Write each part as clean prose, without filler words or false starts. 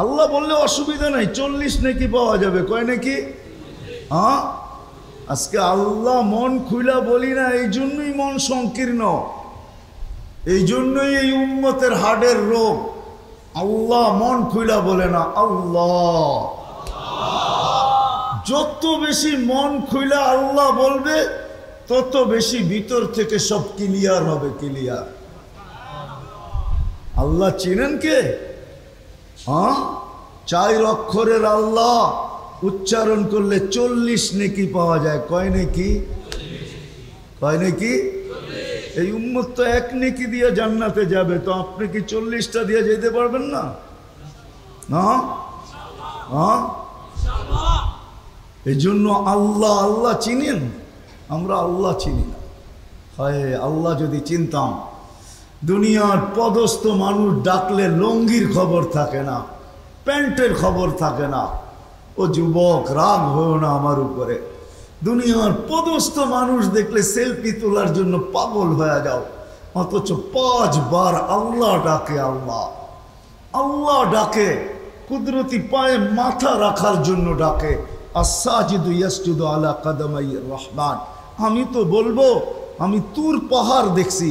আল্লাহ বললে অসুবিধা নাই, 40 নেকি পাওয়া যাবে। কয় নাকি? হ্যাঁ, আজকে আল্লাহ মন খুইলা বলি না, এই জন্যই মন সংকীর্ণ, এই জন্যই এই উম্মতের হাড়ের রোগ। আল্লাহ মন খুইলা বলে না। আল্লাহ যত বেশি মন খুইলা আল্লাহ বলবে, তত বেশি ভিতর থেকে সব ক্লিয়ার হবে, ক্লিয়ার। আল্লাহ চিনেন কে? হ্যাঁ, 4 অক্ষরের আল্লাহ উচ্চারণ করলে 40 নেকি পাওয়া যায়। কয় নেকি? কয় নেকি? এই উম্মত তো 1 নেকি দিয়ে জান্নাতে যাবে, তো আপনি কি 40টা দিয়ে যেতে পারবেন না? হ্যাঁ হ্যাঁ, এই জন্য আল্লাহ আল্লাহ চিনেন, আমরা আল্লাহ চিনি না। হয় আল্লাহ যদি চিনতাম, দুনিয়ার পদস্থ মানুষ ডাকলে লঙ্গির খবর থাকে না, প্যান্টের খবর থাকে না। ও যুবক, রাগ হয়েও না আমার উপরে। দুনিয়ার পদস্থ মানুষ দেখলে সেলফি তোলার জন্য পাগল হয়ে যাও, অথচ 5 বার আল্লাহ ডাকে। আল্লাহ আল্লাহ ডাকে, কুদরতি পায়ে মাথা রাখার জন্য ডাকে। আস-সাজিদু ইয়াসজুদু আলা কাদামাই রহমান। আমি তো বলবো, আমি তুর পাহাড় দেখছি,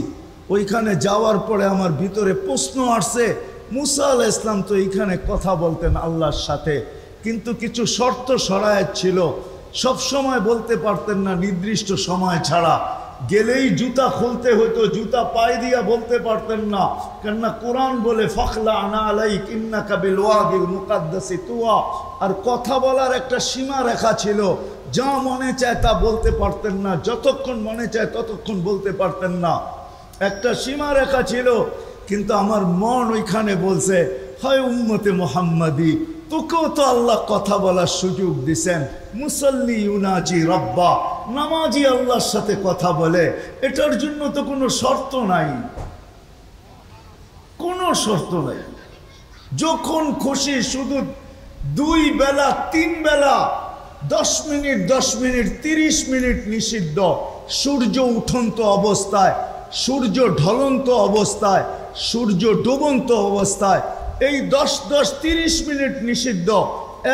ওইখানে যাওয়ার পরে আমার ভিতরে প্রশ্ন আসছে, মুসা আলাইহিস সালাম তো এইখানে কথা বলতেন আল্লাহর সাথে, কিন্তু কিছু শর্ত শরায়েত ছিল, সব সময় বলতে পারতেন না, নির্দিষ্ট সময় ছাড়া। গেলেই জুতা খুলতে হতো, জুতা পায়ে দিয়া বলতে পারতেন না, কেননা কোরআন বলে ফাখলা আনা আলাইক ইন্নাকা বিল ওয়াদিল মুকাদ্দাসি তুয়া। আর কথা বলার একটা সীমা রেখা ছিল, যা মনে চায় তা বলতে পারতেন না, যতক্ষণ মনে চায় ততক্ষণ বলতে পারতেন না, একটা সীমা রেখা ছিল। কিন্তু আমার মন ওইখানে বলছে, হয় উম্মতে মুহাম্মাদি, তোকেও তো আল্লাহ কথা বলার সুযোগ দিছেন। মুসাল্লি ইউনাজি রব্বা, নামাজি আল্লাহর সাথে কথা বলে, এটার জন্য তো কোনো শর্ত নাই, কোনো শর্ত নাই। যখন খুশি শুধু 2 বেলা 3 বেলা 10 মিনিট 10 মিনিট 30 মিনিট নিষিদ্ধ। সূর্য উঠন্ত অবস্থায়, সূর্য ঢলন্ত অবস্থায়, সূর্য ডুবন্ত অবস্থায় এই 10-10-30 মিনিট নিষিদ্ধ,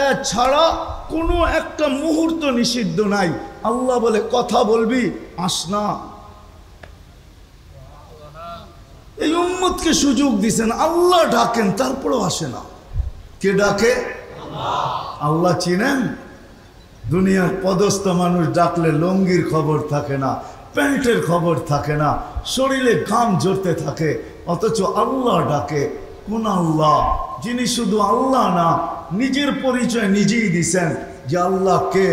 এছাড়া কোনো একটা মুহূর্ত নিষিদ্ধ নাই। আল্লাহ বলে কথা বলবি, আসনা। এই উম্মতকে সুযোগ দিছেন, আল্লাহ ডাকেন, তারপরেও আসে না। কে ডাকে? আল্লাহ চিনেন? দুনিয়ার পদস্থ মানুষ ডাকলে লঙ্গির খবর থাকে না, প্যান্টের খবর থাকে না, শরীরে ঘাম ঝরতে থাকে, অথচ আল্লাহ ডাকে। কোন আল্লাহ? যিনি শুধু আল্লাহ না, নিজের পরিচয় নিজেই দিছেন যে আল্লাহ কে।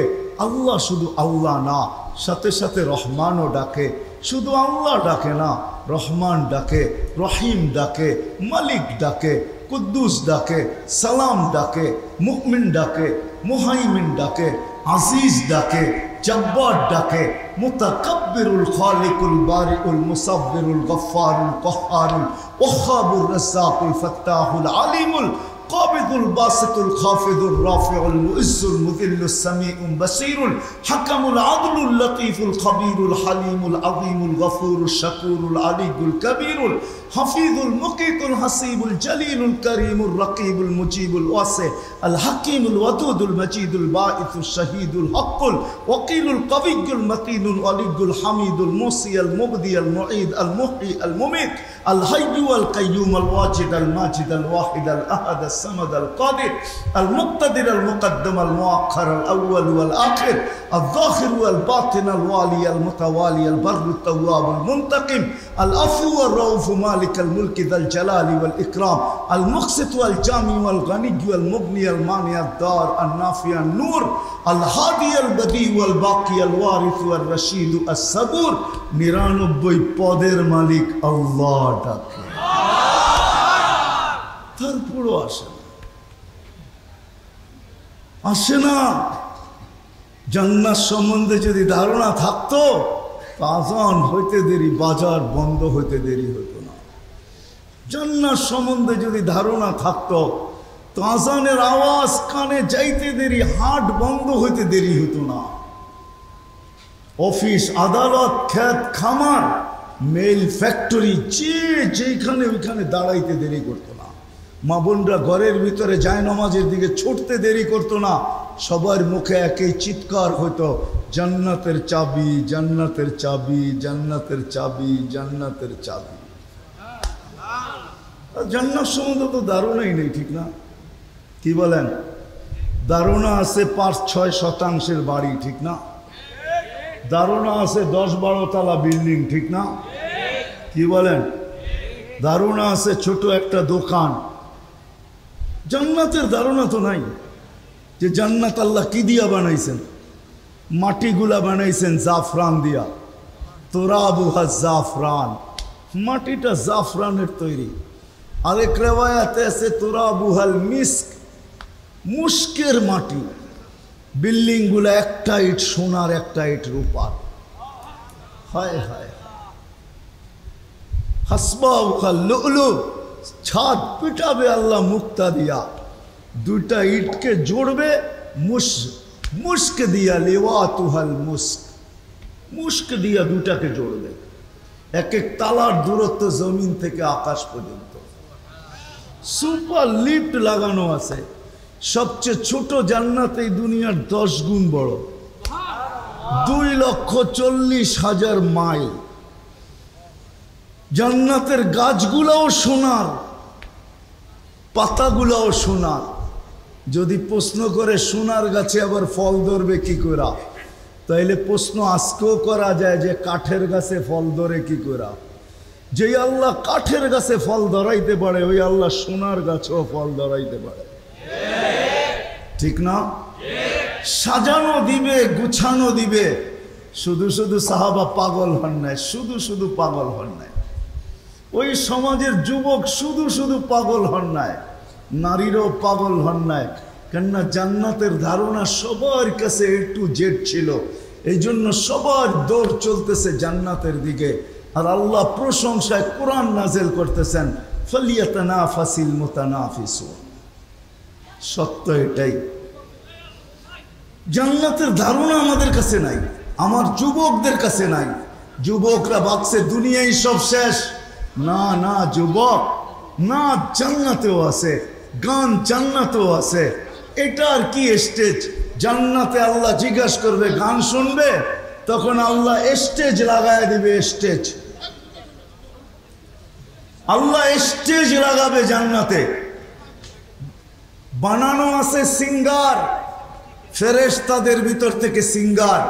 আল্লাহ শুধু আল্লাহ না, সাথে সাথে রহমানও ডাকে। শুধু আল্লাহ ডাকে না, রহমান ডাকে, রহিম ডাকে, মালিক ডাকে, কুদ্দুস ডাকে, সালাম ডাকে, মুমিন ডাকে, মুহাইমিন ডাকে, আজিজ ডাকে, জব্বার ডাকে, মুতাকাব্বিরুল খালিকুল বারিউল মুসাব্বিরুল গফফারুল কহ্হারুল ওয়াহ্হাবুর রাজ্জাকুল ফাত্তাহুল আলিমুল কাবিদুল বাসিতুল খাফিদুর রাফিউল মুইজ্জুল মুযিল্লুস সামিউল বাসীরুল হাকামুল আদলুল লতীফুল খবীরুল হালিমুল আযীমুল গফুরুশ শাকুরুল আলিয়ুল কবীরুল হাফিজুল মুকিতুল হাসিবুল জলিলুল করিমুর রকিবুল মুজিবুল ওয়াসি আল হাকিমুল ওয়াদুদুল মজিদুল বাঈসুশ শাহীদুল হকুল ওয়াকিলুল কবিয়্যুল মতিনুল আলিয়ুল হামিদুল মুসি আল মুবদি আল মুঈদ আল মুহয়ি আল মুমীত আল হাইয়্যু আল কাইয়্যুম আল ওয়াজিদ আল মাজিদ আল ওয়াহিদ আল আহাদ الصمد القادر المقتدر المقدم المؤخر الأول والآخر الظاهر والباطن الوالي المتوالي البر التواب المنتقم العفو والرؤوف مالك الملك ذا الجلال والإكرام المقسط والجامع والغني والمغني المانع الدار النافع النور الهادي البديع والباقي الوارث والرشيد الصبور 99 পদের মালিক আল্লাহ ডাকে, তারপরও আসে না। জান্নাত সম্বন্ধে যদি ধারণা থাকতো, আযান হইতে দেরি, বাজার বন্ধ হইতে দেরি হতো না। জান্নাত সম্বন্ধে যদি ধারণা থাকতো, তো আযানের আওয়াজ কানে যাইতে দেরি, হাট বন্ধ হইতে দেরি হতো না। অফিস, আদালত, ক্ষেত খামার, মেল ফ্যাক্টরি, যেখানে ওইখানে দাঁড়াইতে দেরি করতো না। মা বোনরা ঘরের ভিতরে যায় নামাজের দিকে ছুটতে দেরি করতো না, সবার মুখে একই চিৎকার হতো, জান্নাতের চাবি, জান্নাতের চাবি, জান্নাতের চাবি, জান্নাতের চাবি। জান্নাত সম্বন্ধে তো ধারণাই নেই, ঠিক না? কি বলেন? ধারণা আছে ৫-৬% বাড়ি, ঠিক না? ধারণা আছে ১০-১২ তলা বিল্ডিং, ঠিক না? কি বলেন? ধারণা আছে ছোট একটা দোকান। জান্নাতের ধারণা তো নাই যে জান্নাত আল্লাহ কি দিয়া বানাইছেন। মাটিগুলা বানাইছেন জাফরান দিয়া, তোরাবুহা জাফরান, মাটিটা জাফরানের তৈরি। আরেক রেওয়ায়াতে আছে তোরাবুহাল মিস্ক, মুস্কের মাটি। বিল্ডিং গুলা একটা ইট সোনার, একটা ইট রূপার। হায় হায়, হাসবাউহাল লুলু, ছাদ পিটাবে আল্লাহ মুক্তা দিয়া, দুইটা ইটকে জোড়বে মুস্ক দিয়া, লিওয়াতুহাল মুস্ক, মুস্ক দিয়া দুটাকে জোড়বে। এক এক তালার দূরত্ব জমিন থেকে আকাশ পর্যন্ত। সুপার লিফট লাগানো আছে। সবচেয়ে ছোট জান্নাত এই দুনিয়ার 10 গুণ বড়, 2,40,000 মাইল। জান্নাতের গাছগুলাও সোনার, পাতাগুলাও সোনার। যদি প্রশ্ন করে সোনার গাছে আবার ফল ধরবে কি করে, তাইলে প্রশ্ন আজকেও করা যায় যে কাঠের গাছে ফল ধরে কি করে। যে আল্লাহ কাঠের গাছে ফল ধরাইতে পারে, ওই আল্লাহ সোনার গাছেও ফল ধরাইতে পারে, ঠিক না? সাজানো দিবে, গুছানো দিবে। শুধু শুধু সাহাবা পাগল হন নাই, শুধু শুধু পাগল হন নাই। ওই সমাজের যুবক শুধু শুধু পাগল হন নাই, নারীরও পাগল হন নাই। কেননা জান্নাতের ধারণা সবার কাছে A to Z ছিল, এই জন্য সবার দৌড় চলতেছে জান্নাতের দিকে। আর আল্লাহ প্রশংসায় কোরআন নাজেল করতেছেন, ফালিয়াতানাফাসিল মুতানাফিসুন। সত্য এটাই, জান্নাতের ধারণা আমাদের কাছে নাই, আমার যুবকদের কাছে নাই। যুবকরা ভাবছে দুনিয়ায় সব শেষ। না না যুবক, না, জান্নাতেও আছে গান, জান্নাতেও আছে। এটার কি স্টেজ? জান্নাতে আল্লাহ জিজ্ঞাসা করবে গান শুনবে, তখন আল্লাহ স্টেজ লাগায় দিবে। স্টেজ আল্লাহ স্টেজ লাগাবে জান্নাতে। বানানো আছে সিঙ্গার, ফেরেশতাদের ভিতর থেকে সিঙ্গার।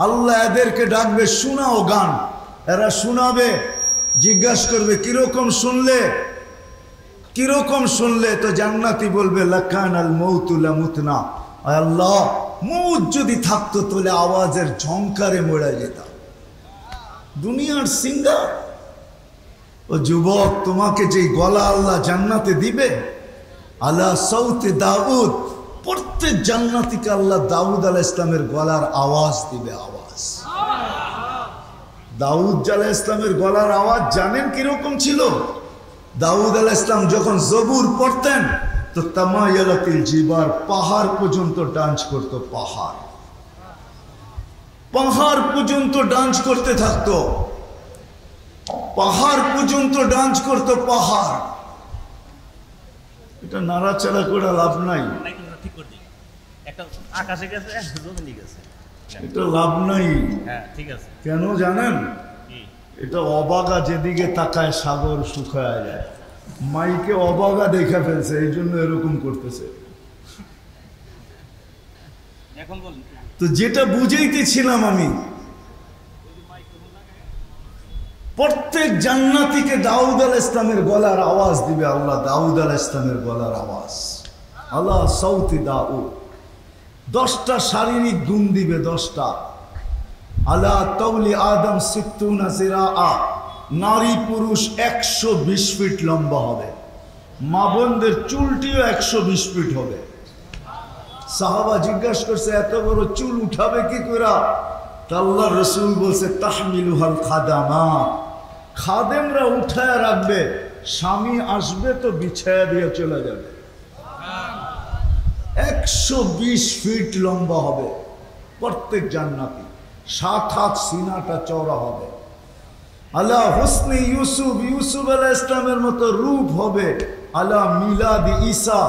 আল্লাহ এদেরকে ডাকবে, শোনাও গান। এরা শোনাবে, জিজ্ঞাসা করবে কিরকম শুনলে, কিরকম শুনলে? তো জান্নাতি বলবে লাকান আল মৌতু লামুতনা, আল্লাহ মৌত যদি থাকতো তাহলে আওয়াজের ঝংকারে মরে যেতাম। দুনিয়ার সিঙ্গার। ও যুবক, তোমাকে যে গলা আল্লাহ জান্নাতে দিবে, আলা সাউতে দাউদ, প্রত্যেক জান্নাতীকে আল্লাহ দাউদ আলাইহিস ইসলামের গলার আওয়াজ দিবে। আওয়াজ দাউদ আলাইহিস ইসলামের গলার আওয়াজ জানেন কিরকম ছিল? দাউদ আলাইহিস ইসলাম যখন জবুর পড়তেন তো তামায়ালাতিল জিবার, পাহাড় পর্যন্ত ডান্স করতো। পাহাড় পাহাড় পর্যন্ত ডান্স করতে থাকতো, পাহাড় পর্যন্ত ডান্স করতো। পাহাড়, এটা নাড়াচাড়া করে লাভ নাই, এটা লাভ নাই। কেন জানেন? এটা অবাগা যেদিকে তাকায় সাগর শুকায় যায়। মাইকে অবাগা দেখে ফেলছে, এই জন্য এরকম করতেছে। তো যেটা বুঝাইতেছিলাম আমি, প্রত্যেক জান্নাতীকে দাউদ আলাইহিস ইসলামের গলার আওয়াজ দিবে আল্লাহ। দাউদ আলাইহিস ইসলামের গলার আওয়াজ, আল্লাহ সাউতি দাউদ। 10টা শারীরিক গুণ দিবে, 10টা। আলা তাওলি আদম সিত্তুনা জিরাআ, নারী পুরুষ 120 ফিট লম্বা হবে। মা বোনদের চুলটিও 120 ফিট হবে। সাহাবা জিজ্ঞাসা করছে এত বড় চুল উঠাবে কি করে? আল্লাহ রসুল বলছে তাহমিলুহাল খাদামা, খাদেমরা উঠায় রাখবে, স্বামী আসবে তো বিছায়া দিয়ে চলে যাবে। 120 ফিট লম্বা হবে প্রত্যেক জান্নাতি, 7 হাত সিনাটা চওড়া হবে। আল্লাহ হুসনে ইউসুফ, ইউসুফ আলাইহিস ইসলামের মতো রূপ হবে, আলা মিলাদ ঈসা,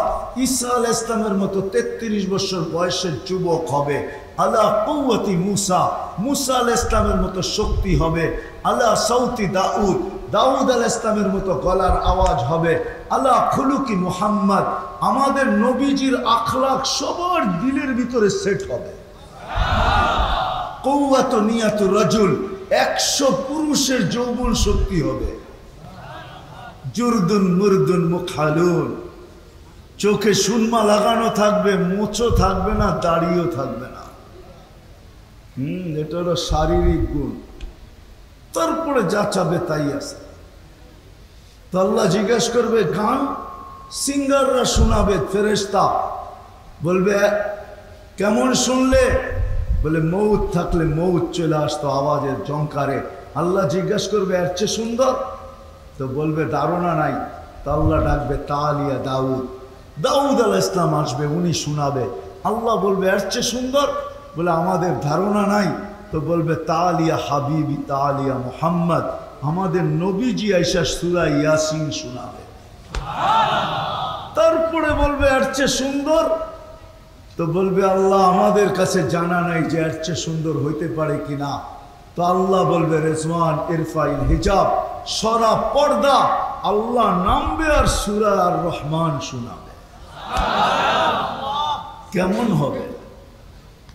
ঈসা আলাইহিস সালামের মতো 33 বছর বয়সের যুবক হবে। আলা কুওয়াতি মুসা, মুসা আলাইহিস সালামের মতো শক্তি হবে। আলা সাউতি দাউদ, দাউদ আলাইহিস সালামের মতো গলার আওয়াজ হবে। আলা খুলুকি মুহাম্মদ, আমাদের নবীজির আখলাক সবার দিলের ভিতরে সেট হবে। কুওয়াতু নিয়াতু রাজুল, 100 পুরুষের যৌবন শক্তি হবে। জুরদুন মুরদুন মুখালুন, চোখে সুরমা লাগানো থাকবে, মোচও থাকবে না, দাড়িও থাকবে না। এটা হলো শারীরিক গুণ। তারপরে যা চাবে তাই আছে। তো আল্লাহ জিজ্ঞেস করবে, গান সিঙ্গাররা শোনাবে, ফেরেশতা বলবে কেমন শুনলে? বলে মৌত থাকলে মৌত চলে আসতো আওয়াজের জঙ্কারে। আল্লাহ জিজ্ঞেস করবে এর চেয়ে সুন্দর? তো বলবে ধারণা নাই। তো আল্লাহ ডাকবে তালিয়া দাউদ, দাউদ আলাইহিস সালাম আসবে, উনি শোনাবে। আল্লাহ বলবে এর চেয়ে সুন্দর? বলে আমাদের ধারণা নাই। তো বলবে তালিয়া হাবিবি তালিয়া মুহাম্মদ, আমাদের নবীজি আয়েশা সূরা ইয়াসিন শোনাবে। তারপরে বলবে এর চেয়ে সুন্দর? তো বলবে আল্লাহ আমাদের কাছে জানা নাই যে এর চেয়ে সুন্দর হইতে পারে কিনা। তো আল্লাহ বলবে রেজওয়ান ইরফাইল হিজাব, সরা পর্দা। আল্লাহ নামবে আর সূরা আর রহমান শোনাবে। কেমন হবে?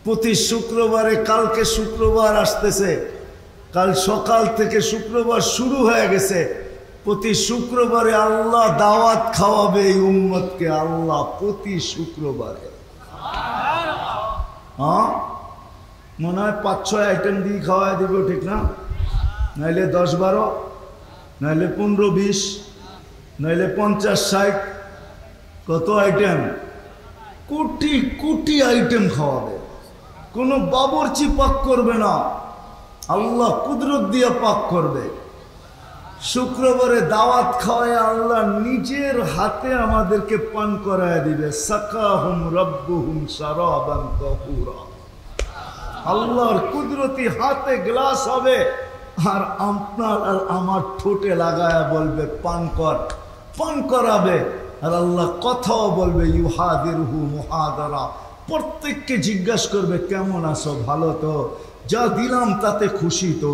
প্রতি শুক্রবারে, কালকে শুক্রবার আসতেছে, কাল সকাল থেকে শুক্রবার শুরু হয়ে গেছে, প্রতি শুক্রবারে আল্লাহ দাওয়াত খাওয়াবে এই উম্মতকে। আল্লাহ প্রতি শুক্রবারে, হ্যাঁ মনে হয় 5-6 আইটেম দিয়ে খাওয়াই দেবে, ঠিক না? নাইলে 10-12, নাইলে 15-20, নাইলে 50-60, কত আইটেম? কোটি কোটি আইটেম খাওয়াবে। কোনো বাবুর্চি পাক করবে না, আল্লাহ কুদরত দিয়ে পাক করবে। শুক্রবারে দাওয়াত খাওয়ায় আল্লাহ নিজের হাতে আমাদেরকে পান করায় দিবে। সাকাহুম রাব্বুহুম শারাবান তাহুরা, আল্লাহর কুদরতি হাতে গ্লাস হবে আর আপনার আর আমার ঠোঁটে লাগায়া বলবে পান কর, পান করাবে। আর আল্লাহ কথাও বলবে ইউহাদিরহু মুহাদারা, প্রত্যেককে জিজ্ঞাসা করবে কেমন আছো? ভালো তো? যা দিলাম তাতে খুশি তো?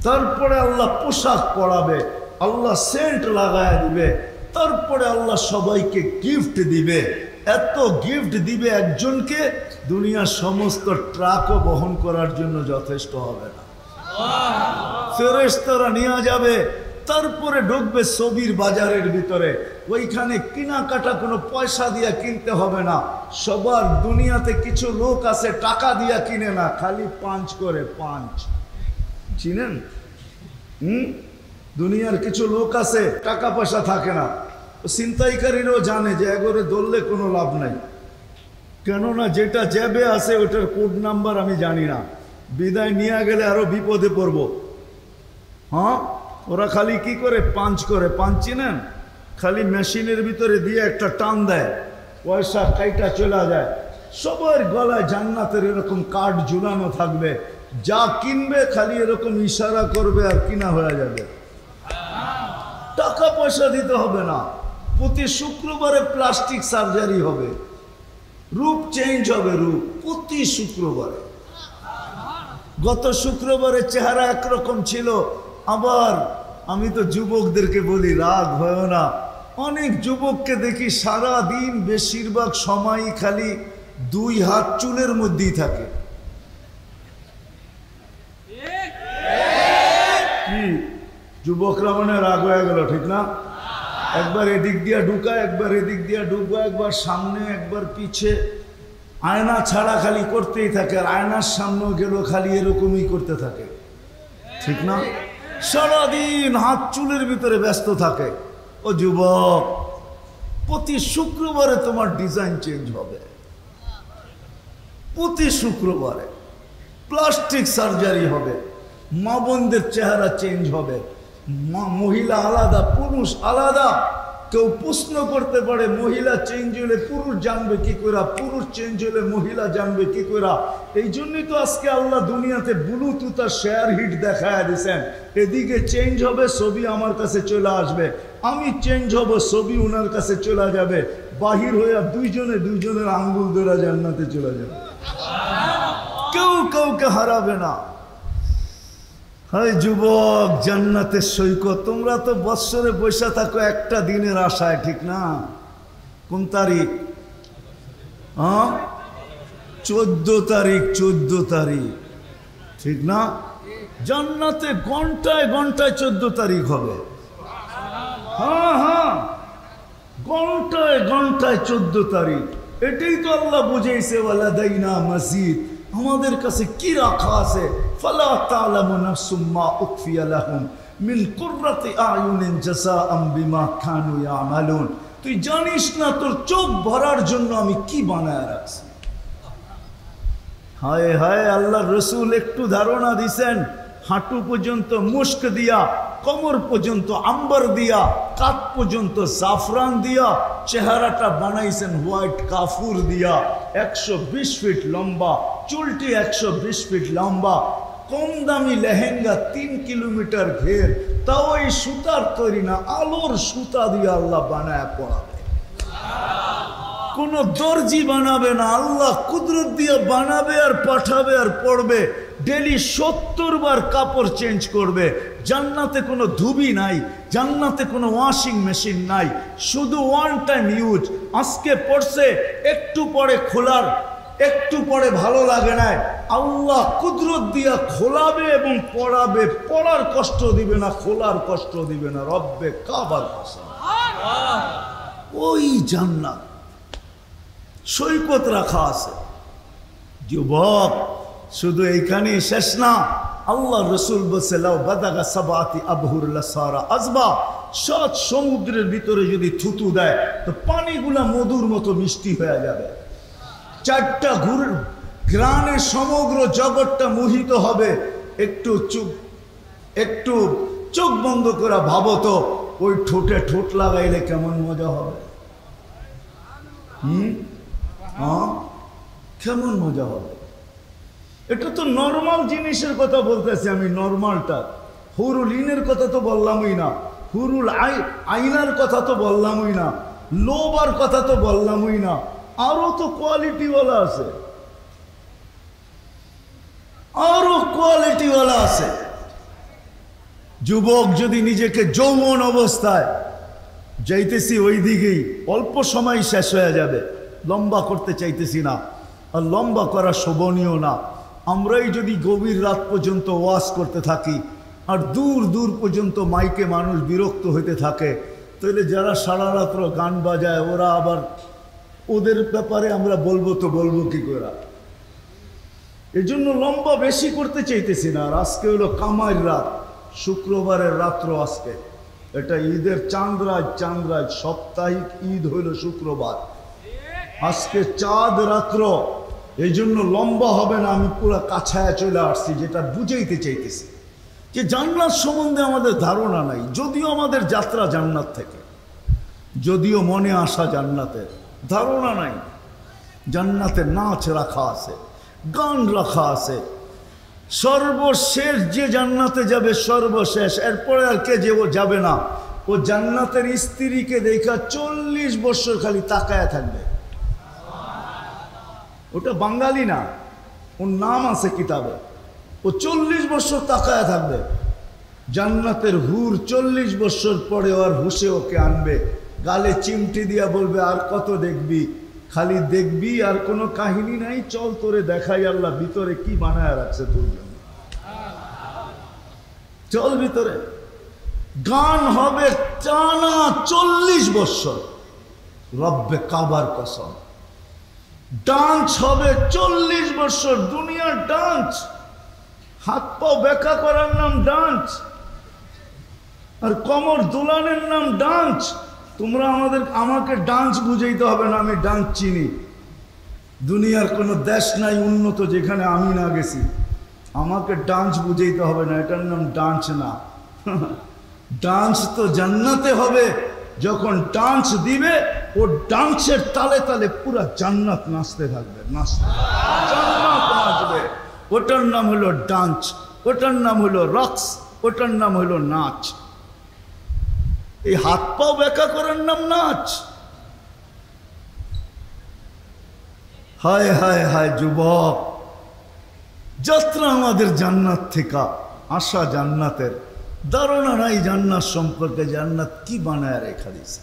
তারপরে আল্লাহ পোশাক পরাবে, আল্লাহ সেন্ট লাগায় দিবে, তারপরে আল্লাহ সবাইকে গিফট দিবে। এত গিফট দিবে একজনকে, দুনিয়ার সমস্ত ট্রাকও বহন করার জন্য যথেষ্ট হবে না। ফেরেশতারা নিয়ে যাবে, তারপরে ঢুকবে ছবির বাজারের ভিতরে। ওইখানে কেনাকাটা কোনো পয়সা দিয়া কিনতে হবে না। সবার দুনিয়াতে কিছু লোক আছে টাকা দিয়া কিনে না, খালি পাঞ্চ করে। পাঞ্চ চিনেন? দুনিয়ার কিছু লোক আছে টাকা পয়সা থাকে না। ছিনতাইকারীরাও জানে যে এগোরে ধরলে কোনো লাভ নাই, কেননা যেটা জ্যাবে আছে ওটার কোড নাম্বার আমি জানি না, বিদায় নিয়ে গেলে আরো বিপদে পড়ব। হ্যাঁ, ওরা খালি কি করে? পাঞ্চ করে। পাঞ্চ চিনেন? খালি মেশিনের ভিতরে দিয়ে একটা টান দেয়, পয়সা কাইটা চলে যায়। সবার গলায় জান্নাতের এরকম কার্ড ঝুলানো থাকবে, যা কিনবে খালি এরকম ইশারা করবে আর কিনা হয়ে যাবে। টাকা পয়সা দিতে হবে না। প্রতি শুক্রবারে প্লাস্টিক সার্জারি হবে, রূপ চেঞ্জ হবে, রূপ প্রতি শুক্রবারে। গত শুক্রবারে চেহারা একরকম ছিল, আবার আমি তো যুবকদেরকে বলি রাগ হয় না, অনেক যুবককে দেখি সারা দিন বেশিরভাগ সময়ই খালি 2 হাত চুলের মধ্যেই থাকে। কি যুবকরা মানে রাগ হয়ে গেল, ঠিক না? একবার এদিক দিয়া ঢুকায়, একবার এদিক দিয়া ঢুকবো, একবার সামনে একবার পিছে, আয়না ছাড়া খালি করতেই থাকে। আর আয়নার সামনেও গেল খালি এরকমই করতে থাকে, ঠিক না? সারাদিন হাত চুলের ভিতরে ব্যস্ত থাকে। ও যুবক, প্রতি শুক্রবারে তোমার ডিজাইন চেঞ্জ হবে। প্রতি শুক্রবারে প্লাস্টিক সার্জারি হবে, মা বোনদের চেহারা চেঞ্জ হবে। মহিলা আলাদা, পুরুষ আলাদা। কেউ প্রশ্ন করতে পারে মহিলা চেঞ্জ হলে পুরুষ জানবে কি করে, পুরুষ চেঞ্জ হলে মহিলা জানবে কি করে। এই জন্যই তো আজকে আল্লাহ দুনিয়াতে ব্লুটুথ আর শেয়ার হিট দেখায় দিয়েছেন। এদিকে চেঞ্জ হবে, ছবি আমার কাছে চলে আসবে, আমি চেঞ্জ হব, ছবি ওনার কাছে চলে যাবে, বাহির হয়ে দুইজনের আঙ্গুল ধরে জান্নাতে চলে যাবে, কেউ কাউকে হারাবে না। হায় যুবক, জান্নাতের সৈকত। তোমরা তো বৎসরে বসে থাকো একটা দিনের আশায়, ঠিক না? কোন তারিখ? 14 তারিখ, 14 তারিখ, ঠিক না? জান্নাতে ঘন্টায় ঘন্টায় 14 তারিখ হবে। হ্যাঁ, ঘন্টায় ঘন্টায় 14 তারিখ। এটাই তো আল্লাহ বুঝাইছে, ওয়ালাদাইনা মাজিদ, আমাদের কাছে কি রাখা আছে। ফালা তা'লামু নাফসুম মা উখফিয়া লাহুম মিন কুররাতি আয়ুনিন জাযাআম বিমা কানু ইয়ামালুন। তুই জানিস না তোর চোখ ভরার জন্য আমি কি বানায় রাখছি। হায় হায়, আল্লাহ রসুল একটু ধারণা দিছেন, হাঁটু পর্যন্ত মুস্ক দিয়া, কোমর পর্যন্ত আম্বার দিয়া, কাঁধ পর্যন্ত জাফরান দিয়া, চেহারাটা বানাইছেন হোয়াইট কাফুর দিয়া, 120 ফিট লম্বা, চুলটি 120 ফিট লম্বা, কম দামি লেহেঙ্গা 3 কিলোমিটার ঘের, তাও এই সুতার তৈরি না, আলোর সুতা দিয়ে আল্লাহ বানায় পড়াবে। কোন দর্জি বানাবে না, আল্লাহ কুদরত দিয়ে বানাবে আর পাঠাবে আর পড়বে। ডেলি 70 বার কাপড় চেঞ্জ করবে। জান্নাতে কোনো ধুবি নাই, জান্নাতে কোনো ওয়াশিং মেশিন নাই, শুধু ওয়ান টাইম ইউজ। আজকে পড়ছে, একটু পরে খোলার, একটু পরে ভালো লাগে না, আল্লাহ কুদরত দিয়া খোলাবে এবং পড়াবে। পড়ার কষ্ট দিবে না, খোলার কষ্ট দিবে না। রব্বে কাবার কসম, ওই জান্নাত সৈকত রাখা আছে। যুবক, শুধু এইখানে শেষ না। আল্লাহ রসুল বলছে, লাউ বাদাগা সাবাতি আবহুর লাসারা আজবা, 7 সমুদ্রের ভিতরে যদি থুতু দেয় তো পানিগুলা মধুর মতো মিষ্টি হয়ে যাবে। 4টা গ্রানে সমগ্র জগৎটা মোহিত হবে। একটু চোখ বন্ধ করে ভাবো তো, ওই ঠোঁটে ঠোঁট লাগাইলে কেমন মজা হবে। কেমন মজা হবে। এটা তো নর্মাল জিনিসের কথা বলতেছি আমি, নর্মালটা। হুরুল ইনের কথা তো বললামই না, হুরুল আইনার কথা তো বললামই না, লোবার কথা তো বললামই না। আরো তো কোয়ালিটিওয়ালা আছে, আরো কোয়ালিটিওয়ালা আছে। যুবক যদি নিজেকে যৌবন অবস্থায়, যাইতেছি ওই দিকেই, অল্প সময় শেষ হয়ে যাবে, লম্বা করতে চাইতেছি না, আর লম্বা করা শোভনীয় না। আমরাই যদি গভীর রাত পর্যন্ত ওয়াজ করতে থাকি আর দূর দূর পর্যন্ত মাইকে মানুষ বিরক্ত হতে থাকে, তাহলে যারা সারা রাত্র গান বাজায় ওরা আবার, ওদের ব্যাপারে আমরা বলবো তো বলবো কি করে। এজন্য লম্বা বেশি করতে চাইতেছি না। আর আজকে হলো কামাইয়ের রাত, শুক্রবারের রাত্র আজকে, এটা ঈদের চাঁদরাজ, সাপ্তাহিক ঈদ হইল শুক্রবার, আজকে চাঁদ রাত্র। এই জন্য লম্বা হবে না, আমি পুরো কাছায় চলে আসছি, যেটা বুঝাইতে চাইতেছি যে জান্নাত সম্বন্ধে আমাদের ধারণা নাই। যদিও আমাদের যাত্রা জান্নাত থেকে, যদিও মনে আসা জান্নাতের, ধারণা নাই। জান্নাতে নাচ রাখা আছে, গান রাখা আছে। সর্বশেষ যে জান্নাতে যাবে, সর্বশেষ, এরপরে আর কে যে ও যাবে না, ও জান্নাতের স্ত্রীকে দেখা 40 বছর খালি তাকায় থাকবে। ওটা বাঙালি না, ওর নাম আছে কিতাবে। ও 40 বছর তাকায় থাকবে। জান্নাতের হুর 40 বছর পরে ওর হুশে ওকে আনবে, গালে চিমটি দিয়া বলবে, আর কত দেখবি, খালি দেখবি, আর কোনো কাহিনী নাই, চল তোরে দেখাই আল্লাহ ভিতরে কি বানায় রাখছে তোর জন্য, চল ভিতরে। গান হবে টানা 40 বছর, রব্বে কাবার কসম। ডান্স হবে 40 বছর, দুনিয়ার ডান্স, হাত পা বেঁকা করার নাম ডান্স, আর কোমর দোলানের নাম ডান্স। তোমরা আমাকে ডান্স বুঝাইতে হবে না, আমি ডান্স চিনি। দুনিয়ার কোনো দেশ নাই উন্নত যেখানে আমি না গেছি। আমাকে ডান্স বুঝাইতে হবে না, এটার নাম ডান্স না। ডান্স তো জান্নাতে হবে, যখন ডান্স দিবে ও ডান্সের তালে তালে পুরা জান্নাত নাচতে থাকবে, নাচতে জান্নাত নাচবে। ওটার নাম হলো ডান্স, ওটার নাম হলো রক্স, ওটার নাম হলো নাচ। এই হাত পাও ব্যাখ্যা করার নাম নাচ। হায় হায় হায় যুবক, যাত্রা আমাদের জান্নাত থেকে আশা, জান্নাতের ধারণা নাই জান্নাত সম্পর্কে, জান্নাত কি বানায় রেখা দিয়েছে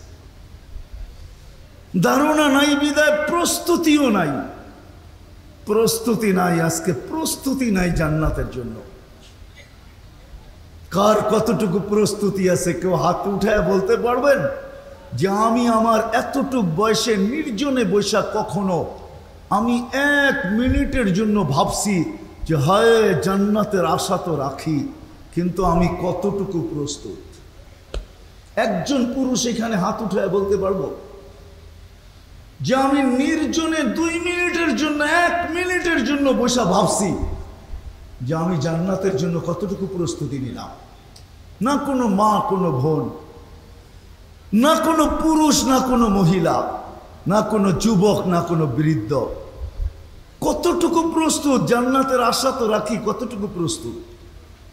ধারণা নাই, বিদায় প্রস্তুতিও নাই। প্রস্তুতি নাই, আজকে প্রস্তুতি নাই জান্নাতের জন্য। কার কতটুকু প্রস্তুতি আছে কেউ হাত উঠায় বলতে পারবেন যে আমি আমার এতটুক বয়সে নির্জনে বৈশা কখনো আমি 1 মিনিটের জন্য ভাবছি যে হায় জান্নাতের আশা তো রাখি, কিন্তু আমি কতটুকু প্রস্তুত? একজন পুরুষ এখানে হাত উঠায় বলতে পারবো যে আমি নির্জনে 2 মিনিটের জন্য 1 মিনিটের জন্য বৈশা ভাবছি যে আমি জান্নাতের জন্য কতটুকু প্রস্তুতি নিলাম? না কোনো মা, কোনো বোন, না কোনো পুরুষ, না কোনো মহিলা, না কোনো যুবক, না কোনো বৃদ্ধ। কতটুকু প্রস্তুত? জান্নাতের আশা তো রাখি, কতটুকু প্রস্তুত?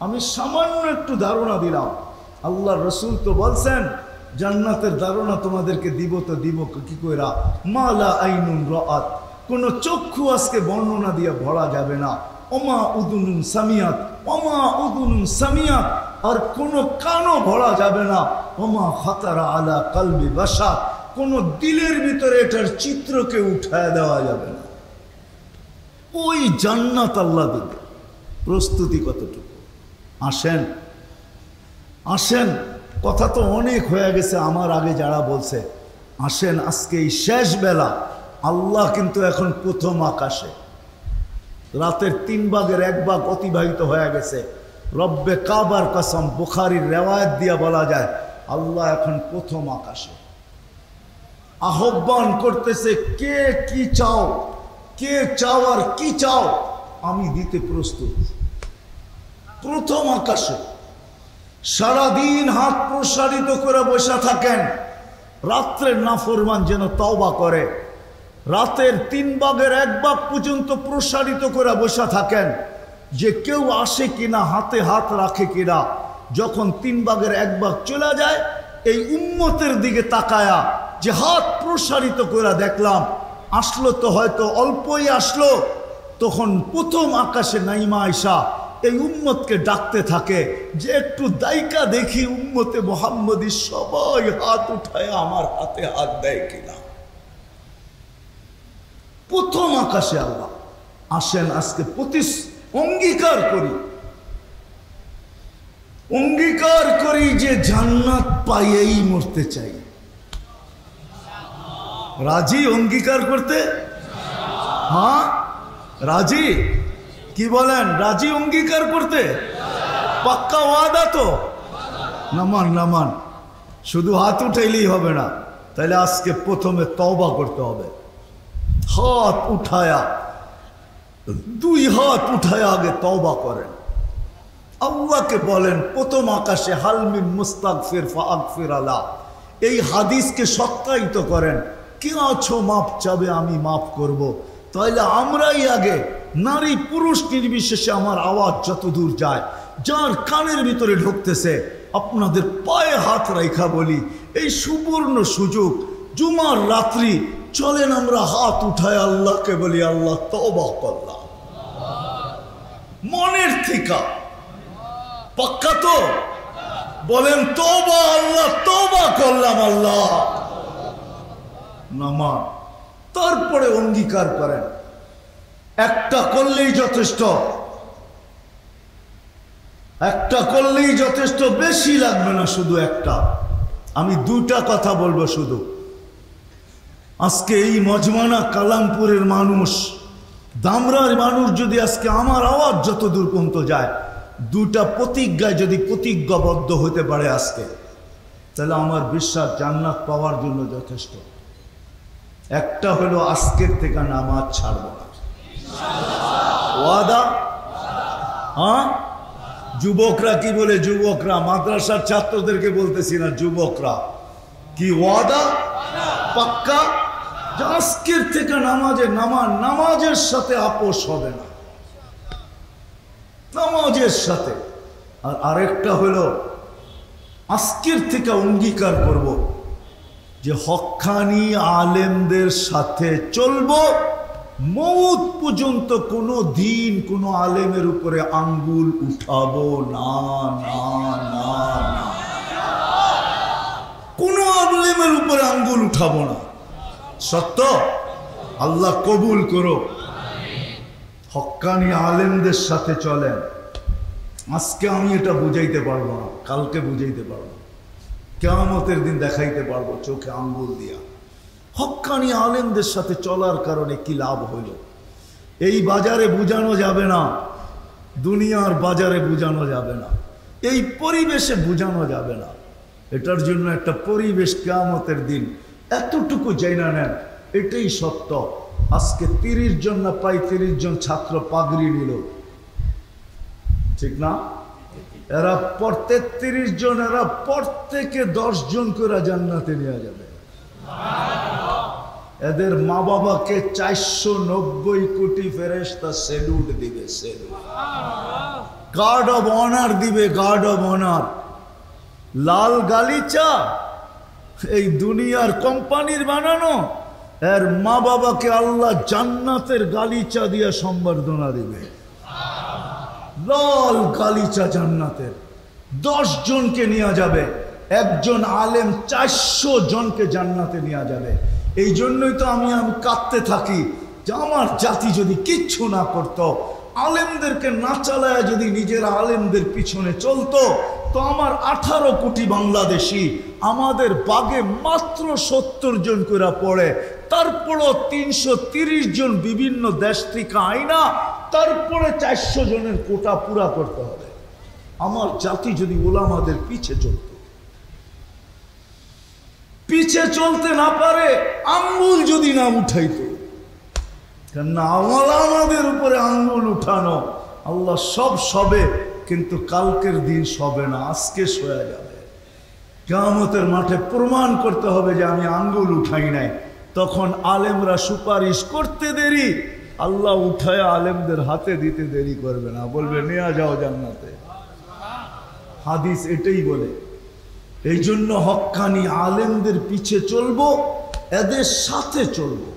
আমি সামান্য একটু ধারণা দিলাম। আল্লাহ রসুল তো বলছেন জান্নাতের ধারণা তোমাদেরকে দিব, তো দিব কি কইরা? মালা আইনুন রাআত, কোনো চক্ষু আজকে বর্ণনা দিয়ে ভরা যাবে না। ওমা উদুনুন সামিয়াত, ওমা উদুনুন সামিয়াত, আর কোনো কানও ভরা যাবে না। ওমা খাতারা আলা কলবি বাশার, কোনো দিলের ভিতরে এটার চিত্রকে উঠায় দেওয়া যাবে না। ওই জান্নাত আল্লাহ দিবে। প্রস্তুতি কতটুকু? আসেন আসেন, কথা তো অনেক হয়ে গেছে আমার আগে যারা বলছে। আসেন আজকে এই শেষ বেলা, আল্লাহ কিন্তু এখন প্রথম আকাশে। রাতের 3 ভাগের 1 ভাগ অতিবাহিত হয়ে গেছে। রব্বে কাবার কসম, বুখারীর রেওয়ায়েত দিয়ে বলা যায় আল্লাহ এখন প্রথম আকাশে আহ্বান করতেছে, কে কি চাও, কে চাও আর কি চাও, আমি দিতে প্রস্তুত। প্রথম আকাশে সারাদিন হাত প্রসারিত করে বসে থাকেন। রাত্রের নাফরমান যেন তওবা করে, রাতের 3 ভাগের 1 ভাগ পর্যন্ত প্রসারিত করে বসে থাকেন যে কেউ আসে কিনা, হাতে হাত রাখে কিনা। যখন 3 ভাগের 1 ভাগ চলে যায়, এই উম্মতের দিকে তাকায়া যে হাত প্রসারিত করে দেখলাম আসলো, তো হয়তো অল্পই আসলো, তখন প্রথম আকাশে নাইমা আয়সা এই উম্মতকে ডাকতে থাকে যে একটু দায়িকা দেখি উম্মতে মুহাম্মদী সবাই হাত উঠায় আমার হাতে হাত দেয় কিনা। প্রথম আকাশে আল্লাহ। আসেন আজকে অঙ্গীকার করি, অঙ্গীকার করি যে জান্নাত পাইয়েই মরতে চাই। রাজি অঙ্গীকার করতে? হ্যাঁ রাজি? কি বলেন, রাজি অঙ্গীকার করতে? পাক্কা ওয়াদা তো? নামান নামান, শুধু হাত উঠাইলেই হবে না, তাহলে আজকে প্রথমে তওবা করতে হবে। হাত উঠায়া, 2 হাত উঠায়া আগে তওবা করেন। আল্লাহকে বলেন প্রথম আকাশে হাল মিন মুস্তাগফির ফাগফির আলা, এই হাদিসকে সত্যায়িত করেন। কে আছো মাপ চাবে, আমি মাফ করব। তাহলে আমরাই আগে, নারী পুরুষ নির্বিশেষে আমার আওয়াজ যত দূর যায়, যার কানের ভিতরে ঢুকতেছে, আপনাদের পায়ে হাত রাখা বলি, এই সুবর্ণ সুযোগ জুমার রাত্রি, চলেন আমরা হাত উঠায় আল্লাহকে বলি আল্লাহ তওবা করলাম মনের থেকে। পাক্কা তো? বলেন তওবা, আল্লাহ তওবা করলাম আল্লাহ। নামান, তারপরে অঙ্গীকার করেন। একটা করলেই যথেষ্ট, একটা করলেই যথেষ্ট, বেশি লাগবে না, শুধু একটা। আমি 2টা কথা বলবো শুধু। আজকে এই মজমানা কালামপুরের মানুষ, দামরার মানুষ যদি আজকে আমার আওয়াজ যত দূর পর্যন্ত যায়, 2টা প্রতিজ্ঞায় যদি প্রতিজ্ঞাবদ্ধ হতে পারে আজকে, তাহলে আমার বিশ্বাস জান্নাত পাওয়ার জন্য যথেষ্ট। একটা হলো আজকের থেকে নামাজ ছাড়ব না। ওয়াদা? হ্যাঁ? যুবকরা কি বলে? যুবকরা, মাদ্রাসার ছাত্রদেরকে বলতেছি না, যুবকরা কি ওয়াদা পাক্কা, আজকের থেকে নামাজে নামাজের সাথে আপোষ হবে না, নামাজের সাথে। আর আরেকটা হলো আজকের থেকে অঙ্গীকার করব যে হক্কানি আলেমদের সাথে চলবো, মৌত পর্যন্ত কোনো দিন কোনো আলেমের উপরে আঙ্গুল উঠাবো না, না না না, কোনো আলেমের উপরে আঙ্গুল উঠাবো না। সত্য? আল্লাহ কবুল করো। হক্কানি আলেমদের সাথে চলেন। আজকে আমি এটা বুঝাইতে পারবো না, কালকে বুঝাইতে পারবো, কিয়ামতের দিন দেখাইতে পারবো চোখে আঙ্গুল দিয়া। হক্কানি আলেমদের সাথে চলার কারণে কি লাভ হইল, এই বাজারে বুঝানো যাবে না, দুনিয়ার বাজারে বুঝানো যাবে না, এই পরিবেশে বুঝানো যাবে না। এটার জন্য একটা পরিবেশ কিয়ামতের দিন এতটুকু জানা নেন, এটাই সত্য। আজকে 30 জন না 35 জন ছাত্র পাগড়ি নিল, ঠিক না? এরা প্রত্যেক 30 জন, এরা প্রত্যেকে 10 জন করে জান্নাতে নিয়ে যাবে। এদের মা বাবাকে 490 কোটি ফেরেশতা স্যালুট দিবে, স্যালুট, গার্ড অব অনার দিবে, গার্ড অব অনার। লাল গালিচা এই দুনিয়ার কোম্পানির বানানো, এর মা বাবাকে আল্লাহ জান্নাতের গালিচা দিয়ে সম্বর্ধনা দিবে। লাল গালিচা জান্নাতের। 10 জনকে নিয়ে যাবে, একজন আলেম 400 জনকে জান্নাতে নিয়ে যাবে। এই জন্যই তো আমি কাঁদতে থাকি যে আমার জাতি যদি কিচ্ছু না করত, আলেমদেরকে না চালায় যদি নিজের আলেমদের পিছনে চলতো, তো আমার 18 কোটি বাংলাদেশি আমাদের বাগে মাত্র 70 জন করে পড়ে, তারপরও 330 জন বিভিন্ন দেশ থেকে আইনা, তারপরে 400 জনের কোটা পুরা করতে হবে। আমার জাতি যদি ওলামাদের পিছে চলত, পিছে চলতে না পারে, আঙ্গুল যদি না উঠাইতো, কেননা আমাদের উপরে আঙ্গুল উঠানো, আল্লাহ সব সবে, কিন্তু কালকের দিন সবে না, আজকে সয়ে যাবে। কিয়ামতের মাঠে প্রমাণ করতে হবে যে আমি আঙ্গুল উঠাই নাই। তখন আলেমরা সুপারিশ করতে দেরি, আল্লাহ উঠায় আলেমদের হাতে দিতে দেরি করবে না, বলবে নিয়ে যাও জান্নাতে। হাদিস এটাই বলে। এই জন্য হক্কানি আলেমদের পিছে চলবো, এদের সাথে চলবো।